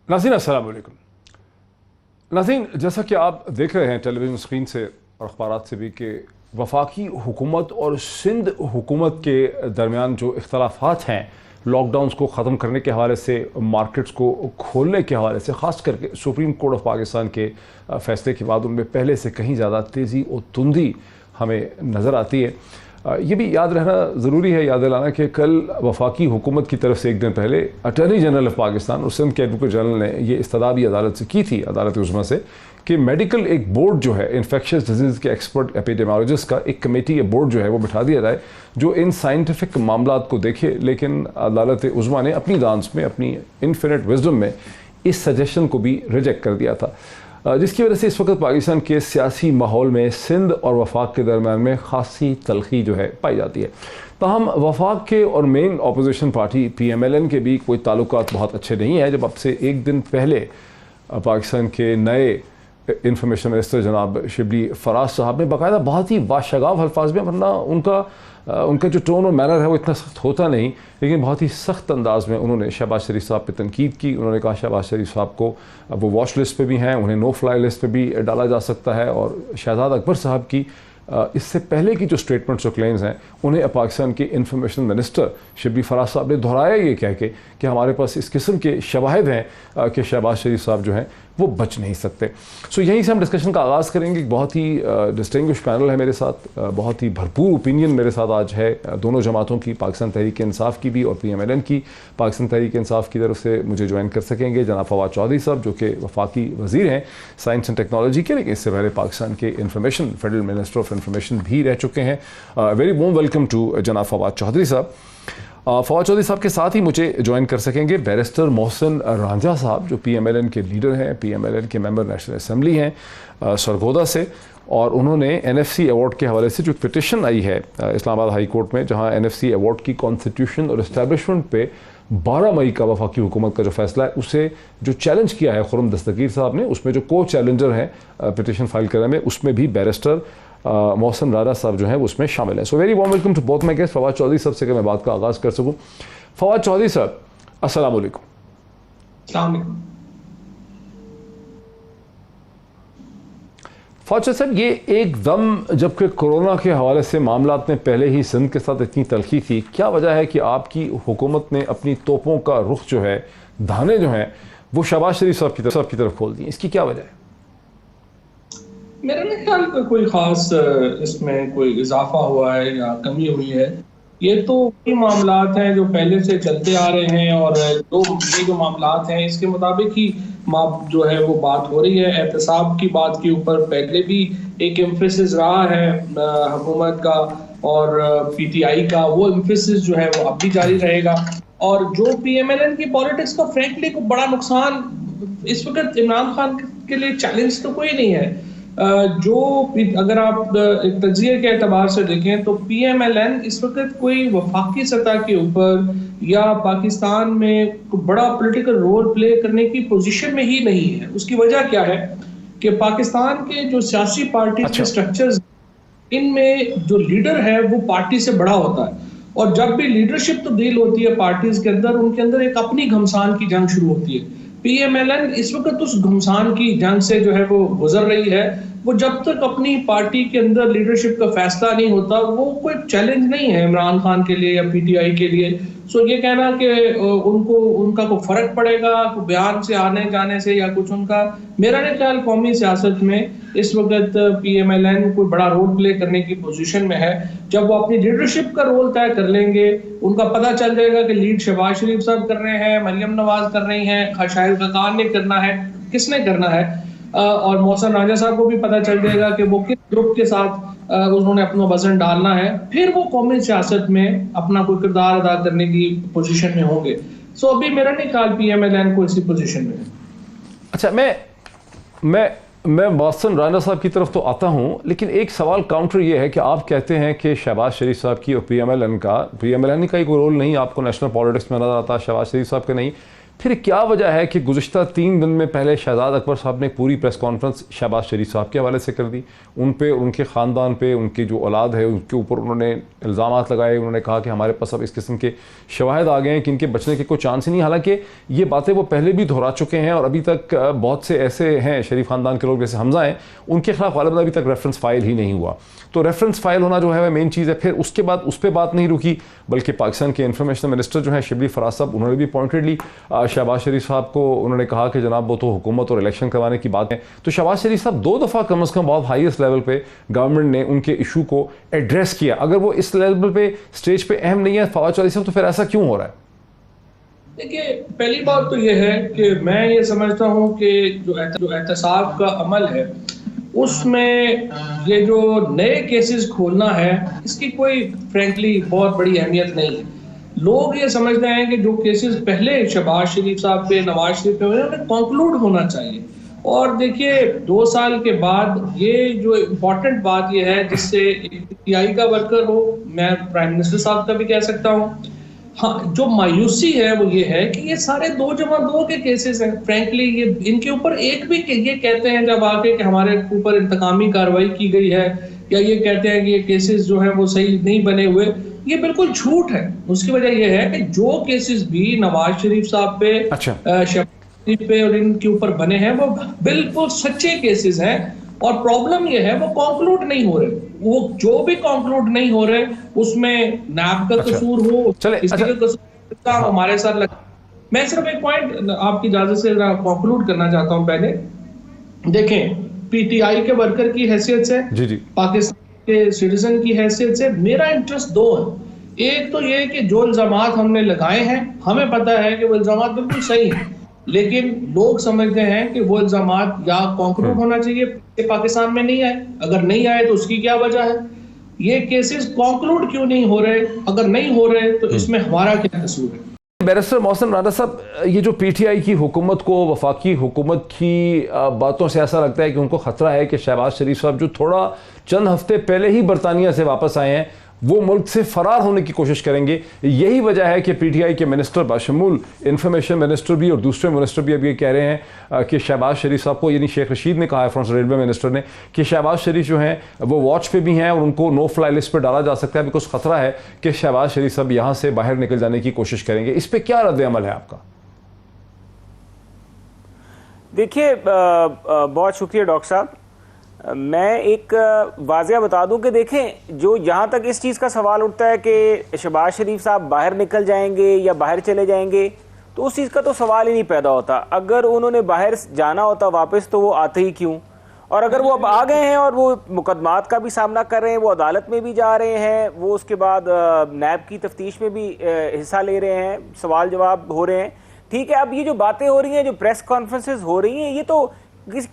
नाज़रीन अस्सलाम वालेकुम। नाज़रीन, जैसा कि आप देख रहे हैं टेलीविज़न स्क्रीन से और अखबारात से भी कि वफाकी हुकूमत और सिंध हुकूमत के दरमियान जो इख्तलाफात हैं, लॉकडाउन्स को ख़त्म करने के हवाले से, मार्केट्स को खोलने के हवाले से, ख़ास करके सुप्रीम कोर्ट ऑफ पाकिस्तान के फ़ैसले के बाद उनमें पहले से कहीं ज़्यादा तेज़ी और तुंदी हमें नज़र आती है। ये भी याद रहना ज़रूरी है, याद दिलाना कि कल वफाकी हुकूमत की तरफ से एक दिन पहले अटॉर्नी जनरल ऑफ पाकिस्तान और सिंध के एडवोकेट जनरल ने ये इस्तदाबी अदालत से की थी, अदालत उज़्मा से, कि मेडिकल एक बोर्ड जो है, इन्फेक्शस डिजीज़ के एक्सपर्ट एपिडेमियोलॉजिस्ट का एक कमेटी या बोर्ड जो है वो बिठा दिया जाए जो इन साइंटिफिक मामलात को देखे। लेकिन अदालत उज़्मा ने अपनी दांस में, अपनी इन्फिनिट विजडम में इस सजेशन को भी रिजेक्ट कर दिया था, जिसकी वजह से इस वक्त पाकिस्तान के सियासी माहौल में सिंध और वफाक के दरमियान में खासी तलखी जो है पाई जाती है। ताहम वफाक के और मेन अपोजिशन पार्टी PMLN के भी कोई ताल्लुकात बहुत अच्छे नहीं है। जब अब से एक दिन पहले पाकिस्तान के नए इंफॉर्मेशन मिनिस्टर जनाब शिबली फराज साहब ने बाकायदा बहुत ही वाशगाफ अल्फाज में, वरना उनका जो टोन और मैनर है वो इतना सख्त होता नहीं, लेकिन बहुत ही सख्त अंदाज में उन्होंने शहबाज शरीफ साहब पे तनकीद की। उन्होंने कहा शहबाज शरीफ साहब को वो वॉच लिस्ट पे भी हैं, उन्हें नो फ्लाई लिस्ट पे भी डाला जा सकता है, और शहजाद अकबर साहब की इससे पहले की जो स्टेटमेंट्स और क्लेम्स हैं उन्हें पाकिस्तान के इंफॉर्मेशन मिनिस्टर शिबली फराज साहब ने दोहराया ये कह के कि हमारे पास इस किस्म के शवाहिद हैं कि शहबाज शरीफ साहब जो हैं वो बच नहीं सकते। सो यहीं से हम डिस्कशन का आगाज़ करेंगे। बहुत ही डिस्टिंग्विश पैनल है मेरे साथ, बहुत ही भरपूर ओपिनियन मेरे साथ आज है दोनों जमातों की, पाकिस्तान तहरीक इंसाफ की भी और PMLN की। पाकिस्तान तहरीक इंसाफ की तरफ से मुझे ज्वाइन कर सकेंगे जनाब फवाद चौधरी साहब, जो कि वफाकी वज़ीर हैं साइंस एंड टेक्नोलॉजी के, लेकिन इससे पहले पाकिस्तान के information, federal minister of information भी रह चुके हैं। वेरी वॉर्म वेलकम टू जनाब फवाद चौधरी साहब। फवाद चौधरी साहब के साथ ही मुझे ज्वाइन कर सकेंगे बैरिस्टर मोहसिन रांझा साहब, जो PMLN के लीडर हैं, PMLN के मेंबर नेशनल असम्बली हैं सरगोदा से, और उन्होंने NFC अवार्ड के हवाले से जो पिटिशन आई है इस्लामाबाद हाई कोर्ट में, जहां NFC अवार्ड की कॉन्स्टिट्यूशन और इस्टेब्लिशमेंट पे 12 मई का वफाकी हुकूमत का जो फैसला है उसे जो चैलेंज किया है खुर्रम दस्तगीर साहब ने, उसमें जो को चैलेंजर हैं पिटिशन फाइल करने में, उसमें भी बैरिस्टर मोहसिन रांझा साहब जो हैं वो उसमें शामिल हैं। So very warm welcome to both my guest. Fawad Chaudhry साहब से मैं बात का आगाज़ कर सकूं। फवाद चौधरी साहब, अस्सलाम वालेकुम। फवाद साहब, ये एकदम जबकि कोरोना के हवाले से मामलात में पहले ही सिंध के साथ इतनी तलखी थी, क्या वजह है कि आपकी हुकूमत ने अपनी तोपों का रुख जो है, धाने जो हैं, वो शहबाज शरीफ साहब की तरफ खोल दी? इसकी क्या वजह है? मेरा नहीं ख्याल कोई खास इसमें कोई इजाफा हुआ है या कमी हुई है। ये तो वही मामलात हैं जो पहले से चलते आ रहे हैं, और ये जो मामलात हैं इसके मुताबिक ही जो है वो बात हो रही है। एहतसाब की बात के ऊपर पहले भी एक एम्फेसिस रहा है हुकूमत का और PTI का, वो एम्फेसिस जो है वो अब भी जारी रहेगा। और जो PMLN की पॉलिटिक्स का फ्रेंकली को बड़ा नुकसान इस वक्त इमरान खान के लिए चैलेंज तो कोई नहीं है। जो अगर आप एक तजिए के एतबार से देखें तो PMLN इस वक्त कोई वफाकी सतह के ऊपर या पाकिस्तान में बड़ा पॉलिटिकल रोल प्ले करने की पोजीशन में ही नहीं है। उसकी वजह क्या है कि पाकिस्तान के जो सियासी पार्टी के स्ट्रक्चर्स, इनमें जो लीडर है वो पार्टी से बड़ा होता है, और जब भी लीडरशिप तब्दील होती है पार्टीज के अंदर, उनके अंदर एक अपनी घमसान की जंग शुरू होती है। PMLN इस वक्त उस घमसान की जंग से जो है वो गुजर रही है। वो जब तक अपनी पार्टी के अंदर लीडरशिप का फैसला नहीं होता, वो कोई चैलेंज नहीं है इमरान खान के लिए या PTI के लिए। सो ये कहना कि उनका कोई फर्क पड़ेगा बयान से आने जाने से या कुछ उनका, मेरा नहीं ख्याल कौमी सियासत में इस वक्त PMLN कोई बड़ा रोल प्ले करने की पोजीशन में है। जब वो अपनी लीडरशिप का रोल तय कर लेंगे, उनका पता चल जाएगा कि लीड शहबाज शरीफ साहब कर रहे हैं, मरियम नवाज कर रही हैं, शाहिद खान ने करना है, किसने करना है, और मोहसिन रांझा साहब को भी पता चल जाएगा कि वो किस ग्रुप के साथ उन्होंने अपना वजन डालना है, फिर वो कौमी सियासत में अपना कोई किरदार अदा करने की पोजीशन में होंगे। सो अभी मेरा नहीं ख्याल PMLN को इसी पोजीशन में है। अच्छा, मैं मोहसिन रांझा साहब की तरफ तो आता हूँ, लेकिन एक सवाल काउंटर ये है कि आप कहते हैं कि शहबाज शरीफ साहब की और PMLN का ही कोई रोल नहीं आपको नेशनल पॉलिटिक्स में नजर आता, शहबाज शरीफ साहब का नहीं, फिर क्या वजह है कि गुज़िश्ता 3 दिन में पहले शहजाद अकबर साहब ने पूरी प्रेस कॉन्फ्रेंस शहबाज शरीफ साहब के हवाले से कर दी, उन पे, उनके ख़ानदान पे, उनकी जो औलाद है उनके ऊपर उन्होंने इल्ज़ामात लगाए, उन्होंने कहा कि हमारे पास अब इस किस्म के शवाहिद आ गए हैं कि इनके बचने के कोई चांस ही नहीं। हालांकि ये बातें वो पहले भी दोहरा चुके हैं और अभी तक बहुत से ऐसे हैं शरीफ ख़ानदान के लोग जैसे हमजा हैं, उनके खिलाफ गालिबन अभी तक रेफरेंस फ़ाइल ही नहीं हुआ। तो रेफरेंस फ़ाइल होना जो है वह मेन चीज़ है। फिर उसके बाद उस पर बात नहीं रुकी, बल्कि पाकिस्तान के इंफॉर्मेशन मिनिस्टर जो हैं शिबली फराज साहब, उन्होंने भी पॉइंटेडली शहबाज शरीफ साहब को उन्होंने कहा कि जनाब वो तो हुकूमत और इलेक्शन करवाने की बात है। तो शहबाज शरीफ साहब 2 दफ़ा कम से कम बहुत हाईएस्ट लेवल पे गवर्नमेंट ने उनके इशू को एड्रेस किया। अगर वो इस लेवल पे स्टेज पे अहम नहीं है फवाद चौधरी साहब, तो फिर ऐसा क्यों हो रहा है? देखिए, पहली बात तो ये है कि मैं ये समझता हूँ कि जो एहतसाब का अमल है उसमें ये जो नए केसेस खोलना है इसकी कोई फ्रेंकली बहुत बड़ी अहमियत नहीं है। लोग ये समझते हैं कि जो केसेस पहले शहबाज शरीफ साहब पे, नवाज शरीफ पे उन्हें कंक्लूड होना चाहिए। और देखिए 2 साल के बाद ये जो इम्पोर्टेंट बात ये है जिससे पीटीआई का वर्कर हो, मैं प्राइम मिनिस्टर साहब का भी कह सकता हूँ, हाँ, जो मायूसी है वो ये है कि ये सारे 2+2 के केसेस हैं। फ्रैंकली ये इनके ऊपर एक भी ये कहते हैं जब आके कि हमारे ऊपर इंतकामी कार्रवाई की गई है, या ये कहते हैं कि ये केसेस जो है वो सही नहीं बने हुए, ये बिल्कुल झूठ है। उसकी वजह ये है कि जो केसेस भी नवाज शरीफ साहब पे, शहबाज शरीफ पे और इनके ऊपर बने हैं वो बिल्कुल सच्चे केसेस हैं। और प्रॉब्लम ये है वो कंक्लूड नहीं हो रहे, वो जो भी कंक्लूड नहीं हो रहे उसमें नैब का कसूर हो, किसी का कसूर हमारे साथ लगा। मैं सिर्फ एक पॉइंट आपकी इजाजत से कंक्लूड करना चाहता हूं। पहले देखें, पीटीआई के वर्कर की हैसियत से, पाकिस्तान के सिटीजन की हैसियत से मेरा इंटरेस्ट 2 है। एक तो ये कि जो इल्जामात हमने लगाए हैं हमें पता है कि वो इल्जामात बिल्कुल सही है, लेकिन लोग समझते हैं कि वो इल्जामात या कंक्लूड होना चाहिए, पाकिस्तान में नहीं आए। अगर नहीं आए तो उसकी क्या वजह है? ये केसेस कंक्लूड क्यों नहीं हो रहे? अगर नहीं हो रहे तो इसमें हमारा क्या कसूर है? बैरिस्टर मोहसिन राना साहब, ये जो पीटीआई की हुकूमत को, वफाकी हुकूमत की बातों से ऐसा लगता है कि उनको खतरा है कि शहबाज शरीफ साहब जो थोड़ा चंद हफ्ते पहले ही बरतानिया से वापस आए हैं वो मुल्क से फरार होने की कोशिश करेंगे। यही वजह है कि पीटीआई के मिनिस्टर बाशमूल इंफॉर्मेशन मिनिस्टर भी और दूसरे मिनिस्टर भी अब ये कह रहे हैं कि शहबाज शरीफ साहब को, यानी शेख रशीद ने कहा है, फ्रांस रेलवे मिनिस्टर ने, कि शहबाज शरीफ जो हैं वो वॉच पे भी हैं और उनको नो फ्लाई लिस्ट पर डाला जा सकता है, बिकॉज खतरा है कि शहबाज शरीफ साहब यहाँ से बाहर निकल जाने की कोशिश करेंगे। इस पर क्या रद्द अमल है आपका? देखिए, बहुत शुक्रिया डॉक्टर साहब। मैं एक वाज़िया बता दूं कि देखें, जो जहाँ तक इस चीज़ का सवाल उठता है कि शहबाज शरीफ साहब बाहर निकल जाएंगे या बाहर चले जाएंगे, तो उस चीज़ का तो सवाल ही नहीं पैदा होता। अगर उन्होंने बाहर जाना होता वापस तो वो आते ही क्यों? और अगर वो अब आ गए हैं और वो मुकदमात का भी सामना कर रहे हैं, वो अदालत में भी जा रहे हैं, वो उसके बाद नैब की तफ्तीश में भी हिस्सा ले रहे हैं, सवाल जवाब हो रहे हैं, ठीक है। अब ये जो बातें हो रही हैं, जो प्रेस कॉन्फ्रेंसेस हो रही हैं, ये तो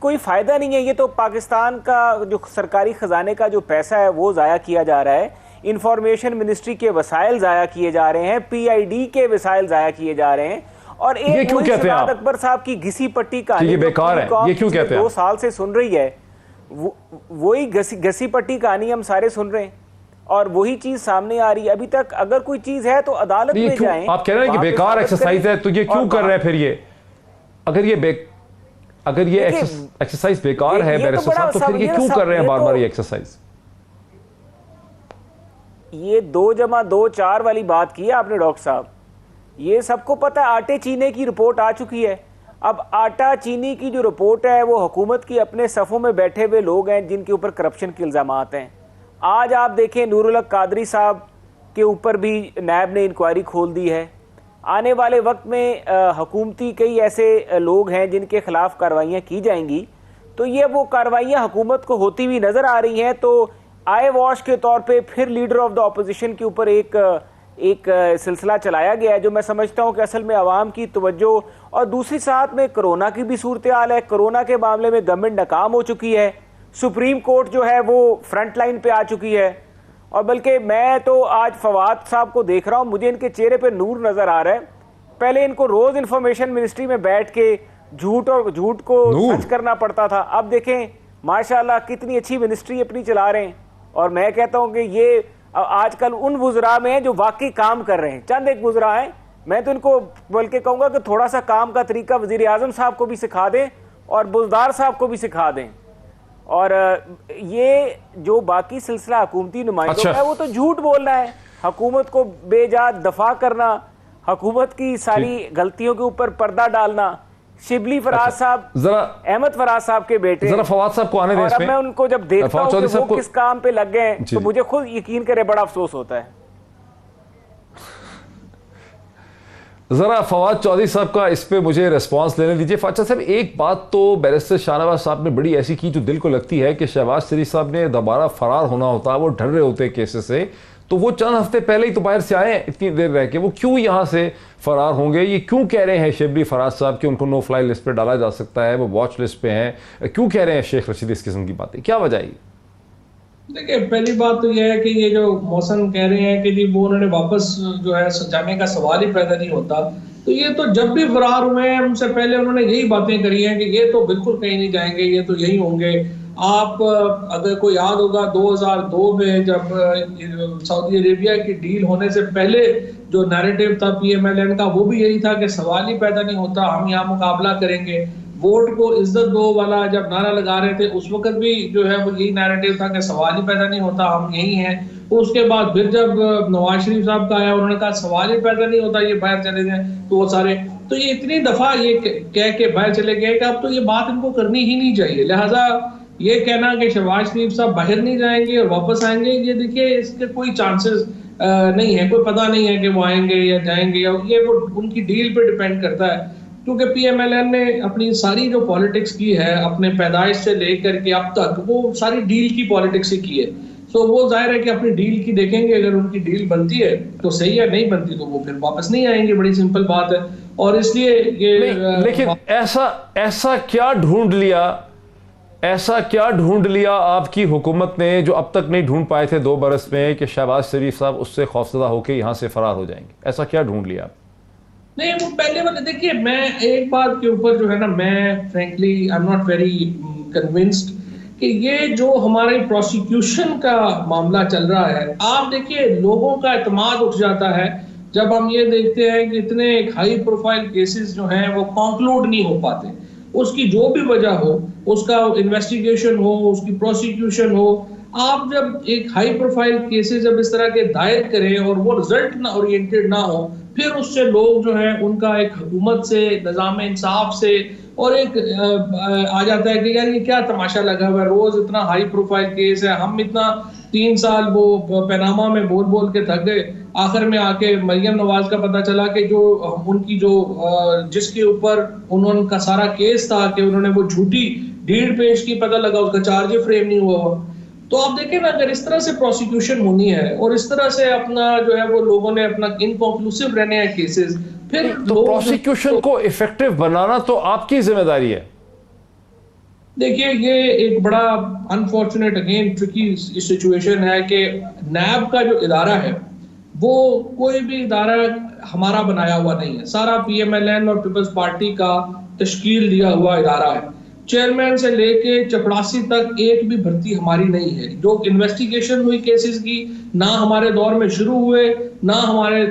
कोई फ़ायदा नहीं है। ये तो पाकिस्तान का जो सरकारी ख़जाने का जो पैसा है वो ज़ाया किया जा रहा है, इंफॉर्मेशन मिनिस्ट्री के वसाइल ज़ाया किए जा रहे हैं, पीआईडी के वसाइल ज़ाया किए जा रहे हैं। और एक शहजाद अकबर साहब की घिसी पट्टी कहानी ये बेकार है, ये क्यों कहते हैं? 2 साल से सुन रही है, वही घसी पट्टी कहानी हम सारे सुन रहे हैं और वही चीज सामने आ रही है। अभी तक अगर कोई चीज है तो अदालत में जाएं। आप कह रहे हैं कि बेकार एक्सरसाइज है, तो ये क्यों कर रहे हैं फिर? ये अगर ये एक्सरसाइज बेकार है बैरिस्टर साहब, तो फिर ये क्यों कर रहे हैं बार-बार ये एक्सरसाइज? ये 2+2 4 वाली बात की है आपने डॉक्टर साहब। ये सबको पता है, आटे चीने की रिपोर्ट आ चुकी है। अब आटा चीनी की जो रिपोर्ट है वो हुकूमत की अपने सफ़ों में बैठे हुए लोग हैं जिनके ऊपर करप्शन के इल्ज़ामात हैं। आज आप देखें, नूरुल हक कादरी साहब के ऊपर भी नैब ने इंक्वायरी खोल दी है। आने वाले वक्त में हुकूमती कई ऐसे लोग हैं जिनके खिलाफ कार्रवाइयाँ की जाएंगी, तो ये वो कार्रवाइयाँ हुकूमत को होती हुई नज़र आ रही हैं। तो आई वॉश के तौर पे फिर लीडर ऑफ द अपोजिशन के ऊपर एक सिलसिला चलाया गया है, जो मैं समझता हूँ कि असल में आवाम की तवज्जो, और दूसरी साथ में कोरोना की भी सूरत हाल है। कोरोना के मामले में गवर्नमेंट नाकाम हो चुकी है, सुप्रीम कोर्ट जो है वो फ्रंट लाइन पे आ चुकी है। और बल्कि मैं तो आज फवाद साहब को देख रहा हूँ, मुझे इनके चेहरे पे नूर नज़र आ रहा है। पहले इनको रोज़ इंफॉर्मेशन मिनिस्ट्री में बैठ के झूठ को सच करना पड़ता था। अब देखें माशाल्लाह कितनी अच्छी मिनिस्ट्री अपनी चला रहे हैं। और मैं कहता हूँ कि ये आजकल उन वुज़रा में हैं जो वाकई काम कर रहे हैं। चंद एक वुज़रा हैं मैं तो इनको बल्कि कहूँगा कि थोड़ा सा काम का तरीका वज़ीर आज़म साहब को भी सिखा दें और बुज़दार साहब को भी सिखा दें। और ये जो बाकी सिलसिला हुकूमती नुमाइंदों का है वो तो झूठ बोलना है, हुकूमत को बेजा दफा करना, हुकूमत की सारी गलतियों के ऊपर पर्दा डालना। शिबली फराज साहब, जरा अहमद फराज साहब के बेटे, जरा फवाद साहब को आने दें और अब मैं उनको जब देखता हूँ कि वो किस काम पे लग गए तो मुझे खुद यकीन करे बड़ा अफसोस होता है। जरा फवाद चौधरी साहब का इस पे मुझे रिस्पांस लेने दीजिए। फाचा साहब, एक बात तो बैरिस्टर शाहनवाज साहब ने बड़ी ऐसी की जो दिल को लगती है कि शहबाज शरीफ साहब ने दोबारा फरार होना होता, वो डर रहे होते केसेस से, तो वो चंद हफ्ते पहले ही तो बाहर से आए इतनी देर रह के, वो क्यों यहाँ से फरार होंगे? ये क्यों कह रहे हैं शिबली फराज साहब कि उनको नो फ्लाई लिस्ट पे डाला जा सकता है, वो वॉच लिस्ट पे हैं? क्यों कह रहे हैं शेख रशीद इस किस्म की बातें? क्या वजह है? देखिए, पहली बात तो यह है कि ये जो मौसम कह रहे हैं कि जी वो उन्होंने वापस जो है जाने का सवाल ही पैदा नहीं होता, तो ये तो जब भी फरार हुए हैं उनसे पहले उन्होंने यही बातें करी हैं कि ये तो बिल्कुल कहीं नहीं जाएंगे, ये तो यही होंगे। आप अगर कोई याद होगा 2002 में जब सऊदी अरेबिया की डील होने से पहले जो नैरेटिव था PMLN का, वो भी यही था कि सवाल ही पैदा नहीं होता, हम यहाँ मुकाबला करेंगे। वोट को इज्जत दो वाला जब नारा लगा रहे थे उस वक्त भी जो है वो यही नैरेटिव था कि सवाल ही पैदा नहीं होता, हम यही हैं। उसके बाद फिर जब नवाज शरीफ साहब का आया, उन्होंने कहा सवाल ही पैदा नहीं होता, ये बाहर चले जाएं, तो वो सारे तो ये इतनी दफा ये कह के बाहर चले गए कि अब तो ये बात इनको करनी ही नहीं चाहिए। लिहाजा ये कहना कि शहबाज शरीफ साहब बाहर नहीं जाएंगे और वापस आएंगे, ये देखिए इसके कोई चांसेस नहीं है, कोई पता नहीं है कि वो आएंगे या जाएंगे, ये वो उनकी डील पे डिपेंड करता है। क्योंकि PMLN ने अपनी सारी जो पॉलिटिक्स की है अपने पैदाइश से लेकर के अब तक, वो सारी डील की पॉलिटिक्स ही की है। तो वो जाहिर है कि अपनी डील की देखेंगे, अगर उनकी डील बनती है तो सही है, नहीं बनती तो वो फिर वापस नहीं आएंगे, बड़ी सिंपल बात है। और इसलिए ये लेकिन ऐसा क्या ढूंढ लिया आपकी हुकूमत ने जो अब तक नहीं ढूंढ पाए थे 2 बरस में कि शहबाज शरीफ साहब उससे खौफजदा होकर यहाँ से फरार हो जाएंगे? ऐसा क्या ढूंढ लिया? नहीं, वो पहले वाले देखिए, मैं एक बात के ऊपर जो है ना, मैं frankly I am not very convinced कि ये जो हमारे प्रोसिक्यूशन का मामला चल रहा है, आप देखिए लोगों का एतमाद उठ जाता है जब हम ये देखते हैं कि इतने हाई प्रोफाइल केसेस जो हैं वो कंक्लूड नहीं हो पाते। उसकी जो भी वजह हो, उसका इन्वेस्टिगेशन हो, उसकी प्रोसिक्यूशन हो, आप जब एक हाई प्रोफाइल केसेस जब इस तरह के दायर करें और वो रिजल्ट ना ओरिएंटेड ना हो, फिर उससे लोग जो है उनका एक हुकूमत से, निज़ाम इंसाफ से और एक आ जाता है कि यार ये क्या तमाशा लगा हुआ है, रोज इतना हाई प्रोफाइल केस है, हम इतना 3 साल वो पैनामा में बोल बोल के थक गए, आखिर में आके मरियम नवाज का पता चला कि जो उनकी जो जिसके ऊपर उनका सारा केस था कि उन्होंने वो झूठी डीड पेश की, पता लगा उसका चार्ज फ्रेम नहीं हुआ। तो आप देखें ना, अगर इस तरह से प्रोसिक्यूशन होनी है और इस तरह से अपना जो है वो लोगों ने अपना इनकंक्लूसिव रहने हैं केसेस, फिर तो प्रोसिक्यूशन को इफेक्टिव बनाना तो आपकी जिम्मेदारी है। देखिए, ये एक बड़ा अनफॉर्चुनेट अगेन ट्रिकी सिचुएशन है कि नैब का जो इदारा है वो कोई भी इदारा हमारा बनाया हुआ नहीं है, सारा PMLN और पीपल्स पार्टी का तश्कील दिया हुआ इदारा है। चेयरमैन से लेके चपड़ासी तक एक भी भर्ती हमारी नहीं है। जो इन्वेस्टिगेशन हुई केसेस की, ना हमारे दौर में शुरू हुए, ना हमारे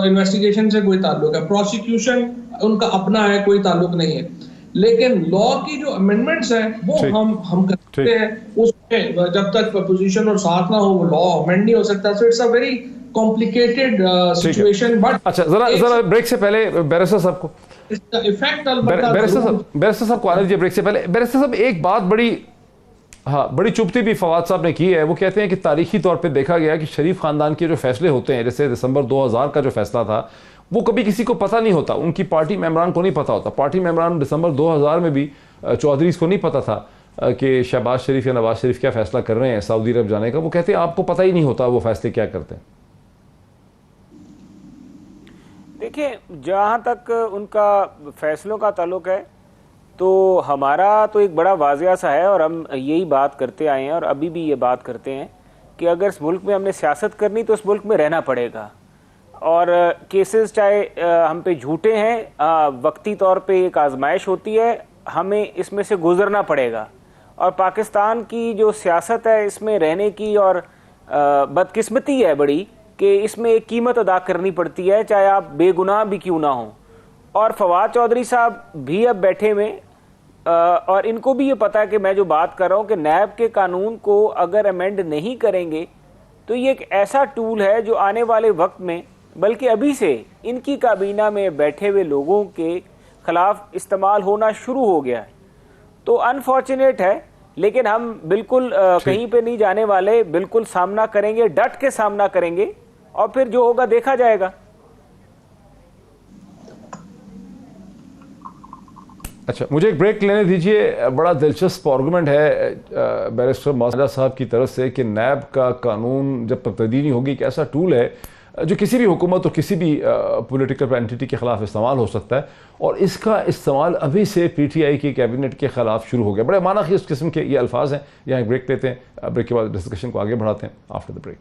इन्वेस्टिगेशन से कोई ताल्लुक है। प्रोसिक्यूशन उनका अपना है, कोई ताल्लुक नहीं है। लेकिन लॉ की जो अमेंडमेंट्स हैं वो हम करते हैं, उसमें जब तक पोजीशन और साथ ना हो वो लॉ अमेंड नहीं हो सकता। So it's a very complicated situation. But अच्छा, जरा ब्रेक से पहले बैरिस्टर साहब को बैरिस्टर साहब को आने दीजिए ब्रेक से पहले। बैरिस्टर साहब, एक बात बड़ी चुपती भी फवाद साहब ने की है। वो कहते हैं कि तारीखी तौर पे देखा गया कि शरीफ खानदान के जो फैसले होते हैं, जैसे दिसंबर 2000 का जो फैसला था, वो कभी किसी को पता नहीं होता, उनकी पार्टी मेंबरान को नहीं पता होता। पार्टी मेंबरान दिसंबर 2000 में भी चौधरी को नहीं पता था कि शहबाज शरीफ या नवाज शरीफ क्या फैसला कर रहे हैं सऊदी अरब जाने का। वो कहते हैं आपको पता ही नहीं होता वो फैसले क्या करते हैं। देखिए, जहाँ तक उनका फैसलों का ताल्लुक है तो हमारा तो एक बड़ा वाज़िया सा है और हम यही बात करते आए हैं और अभी भी ये बात करते हैं कि अगर इस मुल्क में हमने सियासत करनी तो इस मुल्क में रहना पड़ेगा। और केसेस चाहे हम पे झूठे हैं, वक्ती तौर पे एक आजमाइश होती है, हमें इसमें से गुजरना पड़ेगा। और पाकिस्तान की जो सियासत है इसमें रहने की और बदकिस्मती है बड़ी कि इसमें एक कीमत अदा करनी पड़ती है, चाहे आप बेगुनाह भी क्यों ना हों। और फवाद चौधरी साहब भी अब बैठे हुए, और इनको भी ये पता है कि मैं जो बात कर रहा हूँ कि नैब के कानून को अगर अमेंड नहीं करेंगे तो ये एक ऐसा टूल है जो आने वाले वक्त में, बल्कि अभी से इनकी काबीना में बैठे हुए लोगों के खिलाफ इस्तेमाल होना शुरू हो गया है। तो अनफॉर्चुनेट है, लेकिन हम बिल्कुल कहीं पे नहीं जाने वाले, बिल्कुल सामना करेंगे, डट के सामना करेंगे, और फिर जो होगा देखा जाएगा। अच्छा, मुझे एक ब्रेक लेने दीजिए। बड़ा दिलचस्प आर्गूमेंट है बैरिस्टर मौसम साहब की तरफ से कि नैब का कानून जब तक तब्दीली होगी, एक ऐसा टूल है जो किसी भी हुकूमत और किसी भी पॉलिटिकल एंटिटी के खिलाफ इस्तेमाल हो सकता है, और इसका इस्तेमाल अभी से पीटीआई की कैबिनेट के खिलाफ शुरू हो गया। बड़े मानाखीज किस्म के ये अल्फाज हैं। यहाँ एक ब्रेक लेते हैं, ब्रेक के बाद डिस्कशन को आगे बढ़ाते हैं आफ्टर द ब्रेक।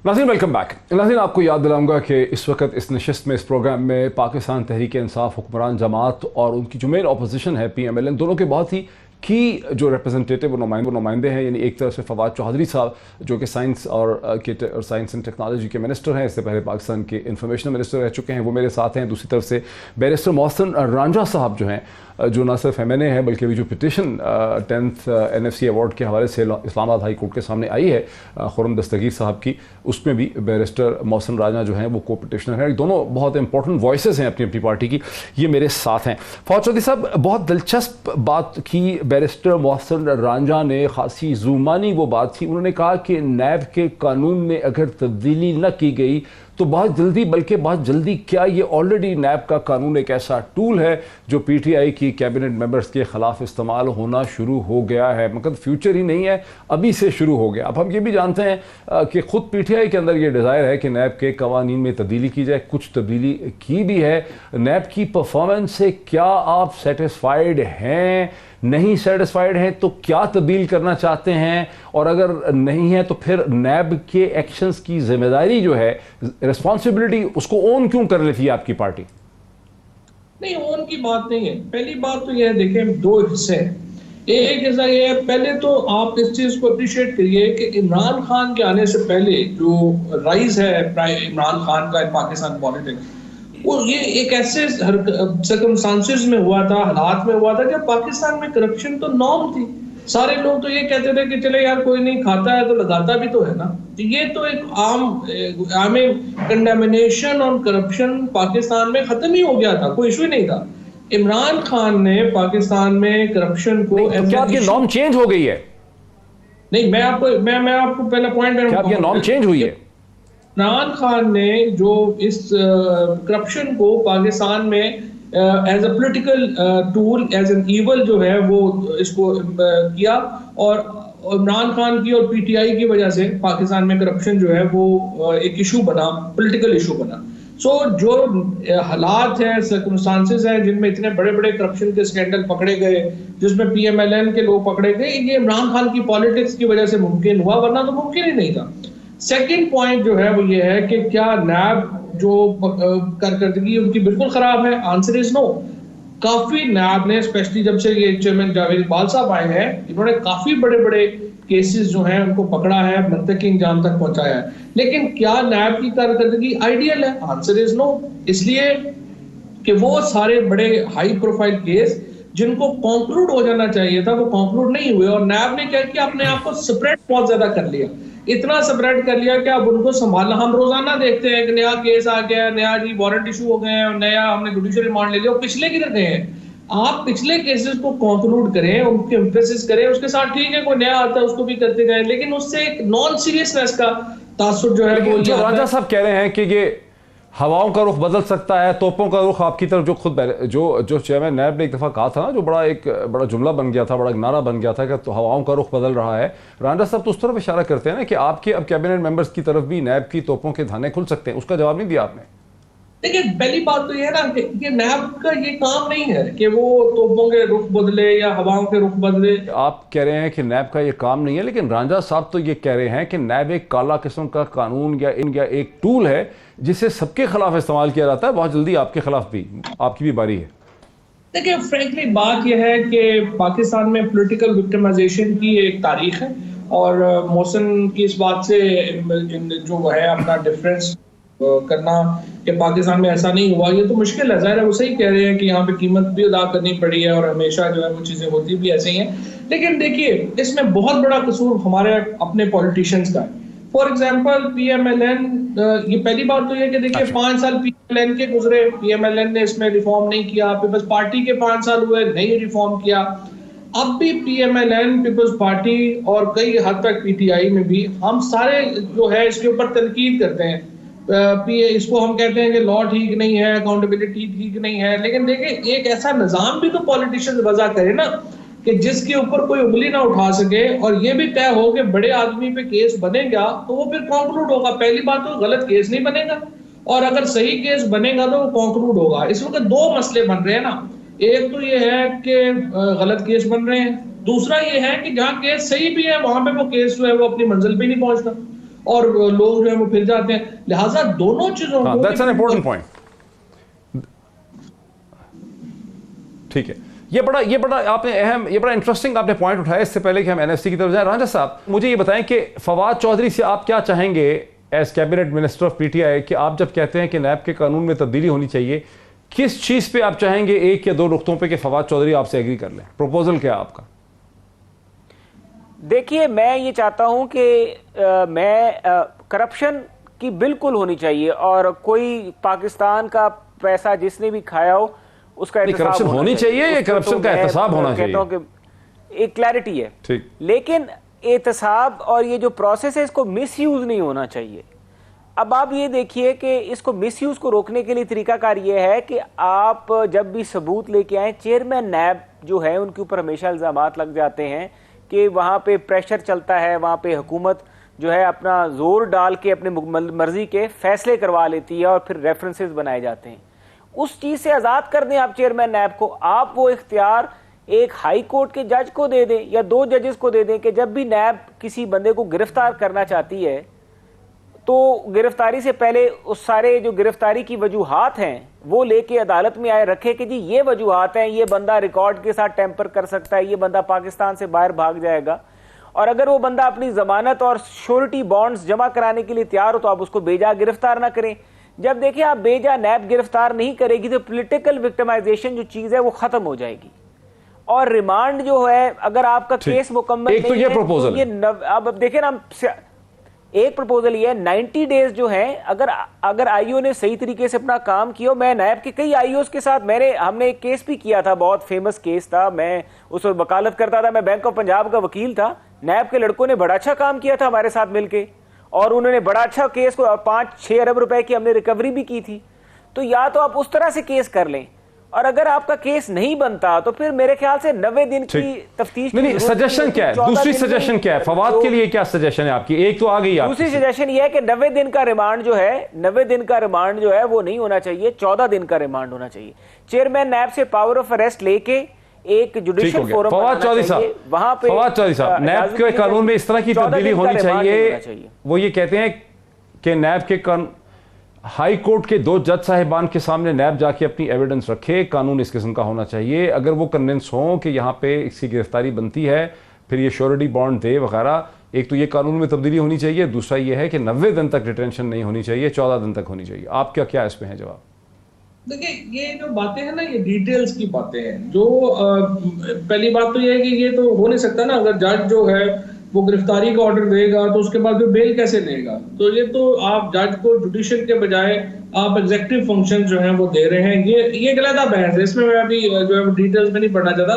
नाज़रीन, वेलकम बैक। नाज़रीन, आपको याद दिलाऊंगा कि इस वक्त इस नशिस्त में, इस प्रोग्राम में पाकिस्तान तहरीक इंसाफ हुक्मरान जमात और उनकी जो मेन अपोजिशन है PMLN, दोनों के बहुत ही की जो रिप्रेजेंटेटिव नुमाइंदे हैं। यानी एक तरफ से फवाद चौधरी साहब जो कि साइंस और साइंस एंड टेक्नोलॉजी के मिनिस्टर हैं, इससे पहले पाकिस्तान के इंफॉर्मेशन मिनिस्टर रह चुके हैं, वो मेरे साथ हैं। दूसरी तरफ से बैरिस्टर मोहसिन रांझा साहब जो हैं, जो ना सिर्फ MNA है बल्कि अभी जो पिटिशन 10th NFC अवार्ड के हवाले से इस्लामाबाद हाई कोर्ट के सामने आई है खुर्रम दस्तगीर साहब की, उसमें भी बैरिस्टर मोहसिन रांझा जो हैं वो को पिटिशनर हैं। दोनों बहुत इंपॉर्टेंट वॉइसेस हैं अपनी अपनी पार्टी की। ये मेरे साथ हैं। फवाद चौधरी साहब, बहुत दिलचस्प बात की बैरिस्टर मोहसिन रांझा ने, खासी जुमानी वो बात थी। उन्होंने कहा कि नैब के कानून में अगर तब्दीली न की गई तो बहुत जल्दी, बल्कि बहुत जल्दी क्या, ये ऑलरेडी नैब का कानून एक ऐसा टूल है जो PTI की कैबिनेट मेंबर्स के ख़िलाफ़ इस्तेमाल होना शुरू हो गया है। मतलब फ्यूचर ही नहीं है, अभी से शुरू हो गया। अब हम ये भी जानते हैं कि ख़ुद PTI के अंदर ये डिज़ायर है कि नैब के कवानीन में तब्दीली की जाए, कुछ तब्दीली की भी है। नैब की परफॉर्मेंस से क्या आप सेटिस्फाइड हैं? नहीं सेटिस्फाइड हैं तो क्या तब्दील करना चाहते हैं? और अगर नहीं है तो फिर नैब के एक्शंस की जिम्मेदारी जो है, रिस्पॉन्सिबिलिटी, उसको ओन क्यों कर लेती है आपकी पार्टी? नहीं, ओन की बात नहीं है। पहली बात तो यह देखें, दो हिस्से हैं। एक हिस्सा ये है, पहले तो आप इस चीज को अप्रिशिएट करिए कि इमरान खान के आने से पहले जो राइज है इमरान खान का पाकिस्तान पॉलिटिक्स, वो ये एक ऐसे सर्कमस्टांसेस में हुआ था, हालात में हुआ था जब पाकिस्तान में करप्शन तो नॉर्म थी। सारे लोग तो ये कहते थे कि चले यार, कोई नहीं खाता है तो लगाता भी तो है ना। तो ये तो एक आम कंडेमिनेशन ऑन करप्शन पाकिस्तान में खत्म ही हो गया था, कोई इशू ही नहीं था। इमरान खान ने पाकिस्तान में करप्शन को, तो क्या आपकी नॉर्म चेंज हो गई है? नहीं, मैं आपको पहला पॉइंट, क्या आपकी नॉर्म चेंज हुई है? इमरान खान ने जो इस करप्शन को पाकिस्तान में as a political tool, as an evil जो है वो इसको किया, और इमरान खान की और PTI की वजह से पाकिस्तान में करप्शन जो है वो एक इशू बना, पॉलिटिकल इशू बना। सो जो हालात हैं, सर्कमस्टांसेस हैं जिनमें इतने बड़े बड़े करप्शन के स्कैंडल पकड़े गए, जिसमें PMLN के लोग पकड़े गए, ये इमरान खान की पॉलिटिक्स की वजह से मुमकिन हुआ, वरना तो मुमकिन ही नहीं था। सेकंड पॉइंट जो है वो ये है कि क्या नैब जो कारकर्दगी उनकी बिल्कुल खराब है? Answer is no. काफी नैब ने, स्पेशली जब से ये चेयरमैन जावेद इकबाल साहब आए हैं, इन्होंने काफी बड़े बड़े केसेस जो हैं उनको पकड़ा है, मंतकी इंजाम तक पहुंचाया है। लेकिन क्या नैब की कारकर्दगी आइडियल है? Answer is no. इसलिए कि वो सारे बड़े हाई प्रोफाइल केस जिनको कंक्लूड हो जाना चाहिए था वो कंक्लूड नहीं हुए, और नैब ने क्या किया, अपने आप को सेपरेट बहुत ज्यादा कर लिया। इतना सेपरेट कर लिया कि अब उनको संभालना, हम रोजाना देखते हैं कि नया केस आ गया, नया जी वारंट इशू हो गए हैं, और नया हमने जुडिशियल रिमांड ले लिया, और पिछले किधर गए हैं? आप पिछले केसेस को कंक्लूड करें, उनके एम्फेसिस करें, उसके साथ ठीक है कोई नया आता है उसको भी करते जाए, लेकिन उससे एक नॉन सीरियसनेस का तासुर जो है वो, जो राजा साहब कह रहे हैं कि ये हवाओं का रुख बदल सकता है, तोपों का रुख आपकी तरफ, जो खुद जो चेयरमैन नैब ने एक दफ़ा कहा था ना, जो बड़ा जुमला बन गया था, बड़ा नारा बन गया था कि तो हवाओं का रुख बदल रहा है। रांझा साहब तो उस तरफ इशारा करते हैं ना कि आपके अब कैबिनेट मेंबर्स की तरफ भी नैब की तोपों के धाने खुल सकते हैं। उसका जवाब नहीं दिया आपने। देखिए, पहली बात तो ये है ना कि नैब का ये काम नहीं है कि वो तोपों के रुख बदले या हवाओं के रुख बदले। आप कह रहे हैं कि नैब का ये काम नहीं है, लेकिन रांझा साहब तो ये कह रहे हैं कि नैब एक काला किस्म का कानून या एक टूल है जिसे सबके खिलाफ इस्तेमाल किया जाता है। बहुत जल्दी आपके खिलाफ भी, आपकी भी बारी है। देखिए, फ्रैंकली बात यह है कि पाकिस्तान में पॉलिटिकल विक्टिमाइजेशन की एक तारीख है, और मोहसिन की इस बात से जो है अपना डिफरेंस करना कि पाकिस्तान में ऐसा नहीं हुआ, ये तो मुश्किल है। ज़ाहिर है वो सही कह रहे हैं कि यहाँ पे कीमत भी अदा करनी पड़ी है और हमेशा जो है वो चीज़ें होती भी ऐसे ही हैं। लेकिन देखिए इसमें बहुत बड़ा कसूर हमारे अपने पॉलिटिशियंस का है। फॉर एग्जाम्पल PMLN, ये पहली बात तो ये कि देखिए 5 साल PMLN के गुजरे, PMLN ने इसमें रिफॉर्म नहीं किया। पीपल्स पार्टी के 5 साल हुए, नहीं रिफॉर्म किया। अब भी PMLN, पीपल्स पार्टी और कई हद तक PTI में भी हम सारे जो है इसके ऊपर तनकीद करते हैं। इसको हम कहते हैं कि लॉ ठीक नहीं है, अकाउंटेबिलिटी ठीक नहीं है। लेकिन देखिए एक ऐसा निजाम भी तो पॉलिटिशियन वजह करे ना कि जिसके ऊपर कोई उंगली ना उठा सके और ये भी तय हो कि बड़े आदमी पे केस बनेगा तो वो फिर कॉन्क्लूड होगा। पहली बात तो गलत केस नहीं बनेगा, और अगर सही केस बनेगा तो वो कॉन्क्लूड होगा। इस वक्त दो मसले बन रहे हैं ना, एक तो ये है कि गलत केस बन रहे हैं, दूसरा ये है कि जहाँ केस सही भी है वहां पे वो केस जो है वो अपनी मंजिल पे नहीं पहुंचता और लोग जो है वो फिर जाते हैं। लिहाजा दोनों चीजों को दैट्स एन इंपॉर्टेंट पॉइंट। ठीक है, ये बड़ा आपने अहम, ये बड़ा इंटरेस्टिंग आपने पॉइंट उठाया। इससे पहले कि हम NST की तरफ जाएं, रांझा साहब मुझे ये बताएं कि फवाद चौधरी से आप क्या चाहेंगे as cabinet minister of PTI कि आप जब कहते हैं कि नैब के कानून में तब्दीली होनी चाहिए, किस चीज पे आप चाहेंगे, एक या दो नुक्तों पे कि फवाद चौधरी आपसे एग्री कर लें? प्रोपोजल क्या आपका? देखिए मैं ये चाहता हूं कि करप्शन की बिल्कुल होनी चाहिए और कोई पाकिस्तान का पैसा जिसने भी खाया हो उसका करप्शन होनी चाहिए या करप्शन का एहतसाब होना चाहिए? कहता हूं कि एक क्लैरिटी है, ठीक, लेकिन एहतसाब और ये जो प्रोसेस है इसको मिसयूज नहीं होना चाहिए। अब आप ये देखिए कि इसको मिसयूज को रोकने के लिए तरीकाकार ये है कि आप जब भी सबूत लेके आए, चेयरमैन नैब जो है उनके ऊपर हमेशा इल्जामात लग जाते हैं कि वहाँ पे प्रेशर चलता है, वहाँ पे हुकूमत जो है अपना जोर डाल के अपने मर्जी के फैसले करवा लेती है और फिर रेफरेंसेस बनाए जाते हैं। उस चीज़ से आज़ाद कर दें आप चेयरमैन नैब को। आप वो इख्तियार एक हाई कोर्ट के जज को दे दें या 2 जजेस को दे दें कि जब भी नैब किसी बंदे को गिरफ्तार करना चाहती है तो गिरफ्तारी से पहले उस सारे जो गिरफ्तारी की वजूहात हैं वो लेके अदालत में आए रखे कि जी ये वजूहात हैं, ये बंदा रिकॉर्ड के साथ टेम्पर कर सकता है, ये बंदा पाकिस्तान से बाहर भाग जाएगा, और अगर वो बंदा अपनी जमानत और श्योरिटी बॉन्ड्स जमा कराने के लिए तैयार हो तो आप उसको बेजा गिरफ्तार ना करें। जब देखिए आप बेजा नैब गिरफ्तार नहीं करेगी तो पॉलिटिकल विक्टिमाइजेशन जो चीज है वो खत्म हो जाएगी। और रिमांड जो है अगर आपका केस मुकम्मल एक तो ये प्रपोजल अब देखिए ना, एक प्रपोजल ये है 90 डेज जो है, अगर आईओ ने सही तरीके से अपना काम किया। मैं नैब के कई आईओस के साथ हमने एक केस भी किया था, बहुत फेमस केस था, मैं उस वक्त वकालत करता था, मैं बैंक ऑफ पंजाब का वकील था। नैब के लड़कों ने बड़ा अच्छा काम किया था हमारे साथ मिलके और उन्होंने बड़ा अच्छा केस को 5-6 अरब रुपए की हमने रिकवरी भी की थी। तो या तो आप उस तरह से केस कर लें, और अगर आपका केस नहीं बनता तो फिर मेरे ख्याल से 90 दिन की तफ्तीश। नहीं, सजेशन क्या है? दूसरी सजेशन क्या है फवाद के लिए? क्या सजेशन है आपकी? एक तो आ गई, दूसरी सजेशन ये है कि 90 दिन का रिमांड जो है, 90 दिन का रिमांड जो है वो नहीं होना चाहिए, 14 दिन का रिमांड होना चाहिए। चेयरमैन नैब से पावर ऑफ अरेस्ट लेके एक जुडिशियल फोरम फवाद चौधरी साहब, वहां पे फवाद चौधरी साहब, नैब के कानून में इस तरह की तब्दीली होनी चाहिए। वो ये कहते हैं कि नैब के हाई कोर्ट के 2 जज साहिबान के सामने नैब जाके अपनी एविडेंस रखे, कानून इस किस्म का होना चाहिए। अगर वो कन्विंस हों कि यहाँ पे इसकी गिरफ्तारी बनती है, फिर ये श्योरिटी बॉन्ड दे वगैरह। एक तो ये कानून में तब्दीली होनी चाहिए, दूसरा ये है कि 90 दिन तक डिटेंशन नहीं होनी चाहिए, 14 दिन तक होनी चाहिए। आपका क्या इसमें है जवाब? देखिए ये जो बातें हैं ना, ये डिटेल्स की बातें हैं। जो पहली बात तो ये है कि ये तो हो नहीं सकता ना, अगर जज जो है वो गिरफ्तारी का ऑर्डर देगा तो उसके बाद फिर बेल कैसे देगा? तो ये तो आप जज को जुडिशियल के बजाय आप एग्जीक्यूटिव फंक्शन जो है वो दे रहे हैं। ये गलत बहस है, इसमें मैं अभी जो है डिटेल्स में नहीं पढ़ना चाहता।